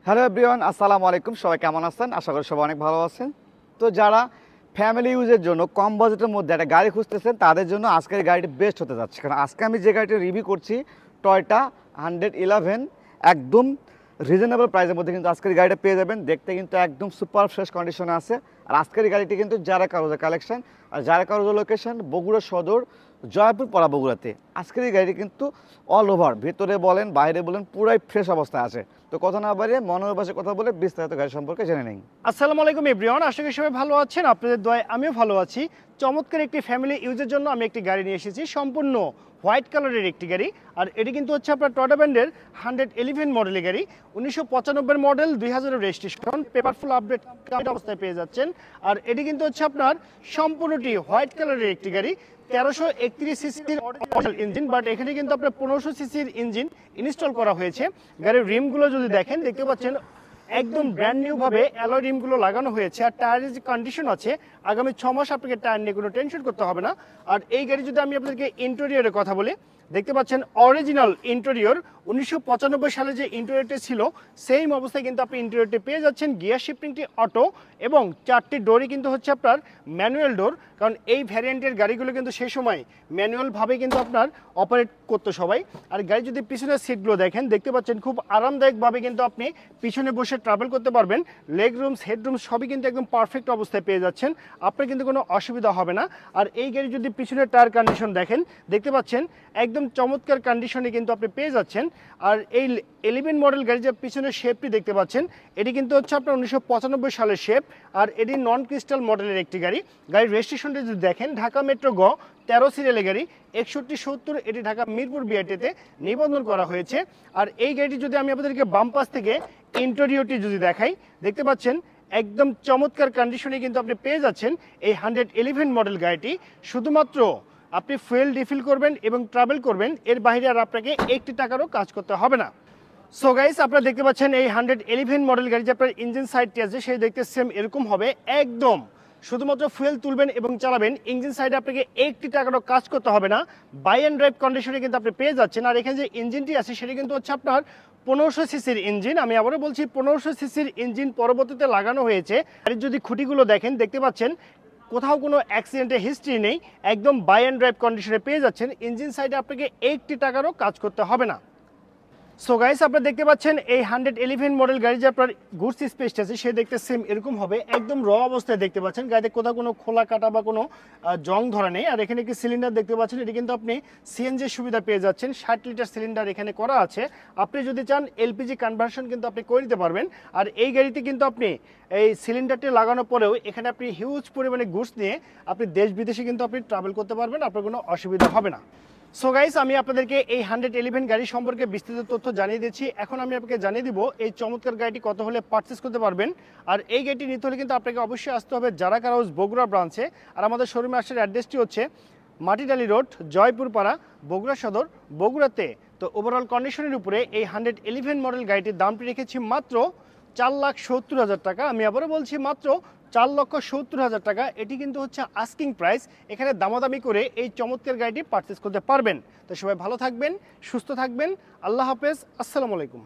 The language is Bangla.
হ্যালো এভরিওয়ান, আসসালামু আলাইকুম। সবাই কেমন আছেন? আশা করি সবাই অনেক ভালো আছেন। তো যারা ফ্যামিলি ইউজের জন্য কম বাজেটের মধ্যে একটা গাড়ি খুঁজতেছেন তাদের জন্য আজকের গাড়িটি বেস্ট হতে যাচ্ছে। কারণ আজকে আমি যে গাড়িটি রিভিউ করছি টয়োটা 111, একদম রিজনেবল প্রাইসের মধ্যে কিন্তু আজকের গাড়িটা পেয়ে যাবেন। দেখতে কিন্তু একদম সুপার ফ্রেশ কন্ডিশনে আছে। আর আজকের গাড়িটি কিন্তু যারা কারোজের কালেকশন, আর যারা কারোজের লোকেশন বগুড়া সদর, জয়পুর পাড়া বগুড়াতে। আজকের এই গাড়িটি কিন্তু অল ওভার, ভেতরে বলেন বাইরে বলেন, পুরাই ফ্রেশ অবস্থায় আছে। তো কথা না বাড়িয়ে মনের ভাষায় কথা বলে বিস্তারিত গাড়ি সম্পর্কে জেনে নেই। আসসালামু আলাইকুম এভরিওয়ান, আশা করি সবাই ভালো আছেন। আপনাদের দোয়ায় আমিও ভালো আছি। চমৎকার একটি ফ্যামিলি ইউজের জন্য আমি একটি গাড়ি নিয়ে এসেছি, সম্পূর্ণ হোয়াইট কালারের একটি গাড়ি। আর এটি কিন্তু হচ্ছে আপনার টয়োটা ব্র্যান্ডের 111 মডেলের গাড়ি, 1995 মডেল, 2000 রেজিস্ট্রেশন, পেপারফুল আপডেট অবস্থায় পেয়ে যাচ্ছেন। আর এটি কিন্তু হচ্ছে আপনার সম্পূর্ণটি হোয়াইট কালারের একটি গাড়ি, 1331 সিসির ইঞ্জিন, বাট এখানে কিন্তু আপনার 1500 সিসির ইঞ্জিন ইনস্টল করা হয়েছে। গাড়ির রিমগুলো যদি দেখেন দেখতে পাচ্ছেন একদম ব্র্যান্ড নিউ ভাবে অ্যালয় রিমগুলো লাগানো হয়েছে। আর টায়ারের যে কন্ডিশন আছে, আগামী 6 মাস আপনাকে টায়ার নিয়ে কোনো টেনশন করতে হবে না। আর এই গাড়ি যদি আমি আপনাদেরকে ইন্টেরিয়রের কথা বলি, দেখতে পাচ্ছেন অরিজিনাল ইন্টেরিয়র। 1995 সালে যে ইন্টেরিয়রটি ছিল সেম অবস্থায় কিন্তু আপনি ইন্টেরিয়রটি পেয়ে যাচ্ছেন। গিয়ার শিফটিংটি অটো এবং 4টি ডোরই কিন্তু হচ্ছে আপনার ম্যানুয়াল ডোর, কারণ এই ভ্যারিয়েন্টের গাড়িগুলো কিন্তু সেই সময় ম্যানুয়ালভাবে কিন্তু আপনার অপারেট করতো সবাই। আর গাড়ি যদি পিছনের সিটগুলো দেখেন দেখতে পাচ্ছেন খুব আরামদায়কভাবে কিন্তু আপনি পিছনে বসে ট্রাভেল করতে পারবেন। লেগ রুমস, হেডরুমস সবই কিন্তু একদম পারফেক্ট অবস্থায় পেয়ে যাচ্ছেন, আপনার কিন্তু কোনো অসুবিধা হবে না। আর এই গাড়ি যদি পিছনের টায়ার কন্ডিশন দেখেন দেখতে পাচ্ছেন একদম চমৎকার কন্ডিশনে কিন্তু আপনি পেয়ে যাচ্ছেন। আর এই 11 মডেল গাড়ি যে পিছনের শেপটি দেখতে পাচ্ছেন এটি কিন্তু হচ্ছে আপনার 1995 সালের শেপ। আর এটি নন ক্রিস্টাল মডেলের একটি গাড়ি। গাড়ির রেজিস্ট্রেশনটি যদি দেখেন ঢাকা মেট্রো গ 13 সিরিয়ালের গাড়ি, 6170, এটি ঢাকা মিরপুর বিআরটিতে নিবন্ধন করা হয়েছে। আর এই গাড়িটি যদি আমি আপনাদেরকে বাম পাশ থেকে ইন্টেরিয়রটি যদি দেখাই দেখতে পাচ্ছেন একদম চমৎকার কন্ডিশনে কিন্তু আপনি পেয়ে যাচ্ছেন এই 111 মডেল গাড়িটি। শুধুমাত্র আপনি ফুয়েল রিফিল করবেন এবং ট্রাভেল করবেন, এর বাইরে আর আপনাকে 1 টাকারও কাজ করতে হবে না। সো গাইস, আপনারা দেখতে পাচ্ছেন এই 111 মডেল গাড়ি যে আপনার ইঞ্জিন সাইডটি আছে সেই দেখতে সেম এরকম হবে একদম। শুধুমাত্র ফুয়েল তুলবেন এবং চালাবেন, ইঞ্জিন সাইডে আপনাকে 1 টাকারও কাজ করতে হবে না। বাই অ্যান্ড ড্রাইভ কন্ডিশনে কিন্তু আপনি পেয়ে যাচ্ছেন। আর এখানে যে ইঞ্জিনটি আছে সেটি কিন্তু হচ্ছে আপনার 1500 সিসির ইঞ্জিন। আমি আবারও বলছি 1500 সিসির ইঞ্জিন পরবর্তীতে লাগানো হয়েছে। আর যদি খুঁটিগুলো দেখেন দেখতে পাচ্ছেন কোথাও কোনো অ্যাক্সিডেন্টের হিস্ট্রি নেই, একদম বাই অ্যান্ড ড্রাইভ কন্ডিশনে পেয়ে যাচ্ছেন। ইঞ্জিন সাইডে আপনাকে 1 টাকারও কাজ করতে হবে না। সো গাইস, আপনারা দেখতে পাচ্ছেন এই 111 মডেল গাড়ি যে আপনার গুডস স্পেসটা আছে সে দেখতে সেম এরকম হবে, একদম র অবস্থায় দেখতে পাচ্ছেন। গাড়িতে কোথাও কোনো খোলা কাটা বা কোনো জং ধরা নেই। আর এখানে একটি সিলিন্ডার দেখতে পাচ্ছেন, এটি কিন্তু আপনি সিএনজি সুবিধা পেয়ে যাচ্ছেন। 60 লিটার সিলিন্ডার এখানে করা আছে। আপনি যদি চান এলপিজি কনভার্সন কিন্তু আপনি করে দিতে পারবেন। আর এই গাড়িতে কিন্তু আপনি এই সিলিন্ডারটি লাগানোর পরেও এখানে আপনি হিউজ পরিমাণে গুডস নিয়ে আপনি দেশ বিদেশে কিন্তু আপনি ট্রাভেল করতে পারবেন, আপনার কোনো অসুবিধা হবে না। সো গাইস, আমি আপনাদেরকে এই 111 গাড়ি সম্পর্কে বিস্তারিত তথ্য জানিয়ে দিচ্ছি। এখন আমি আপনাকে জানিয়ে দিব এই চমৎকার গাড়িটি কত হলে পারচেস করতে পারবেন। আর এই গাড়িটি নিতে হলে কিন্তু আপনাকে অবশ্যই আসতে হবে জারা কার হাউস বগুড়া ব্রাঞ্চে। আর আমাদের শোরুমে আসার অ্যাড্রেসটি হচ্ছে মাটিডালি রোড, জয়পুর পাড়া, বগুড়া সদর, বগুড়াতে। তো ওভারঅল কন্ডিশনের উপরে এই 111 মডেল গাড়িটির দামটি রেখেছি মাত্র 4,70,000 টাকা। আমি আবারও বলছি মাত্র 4,70,000 টাকা। এটি কিন্তু হচ্ছে আস্কিং প্রাইস। এখানে দামাদামি করে এই চমৎকার গাড়িটি পারচেস করতে পারবেন। তো সবাই ভালো থাকবেন, সুস্থ থাকবেন। আল্লাহ হাফেজ, আসসালামু আলাইকুম।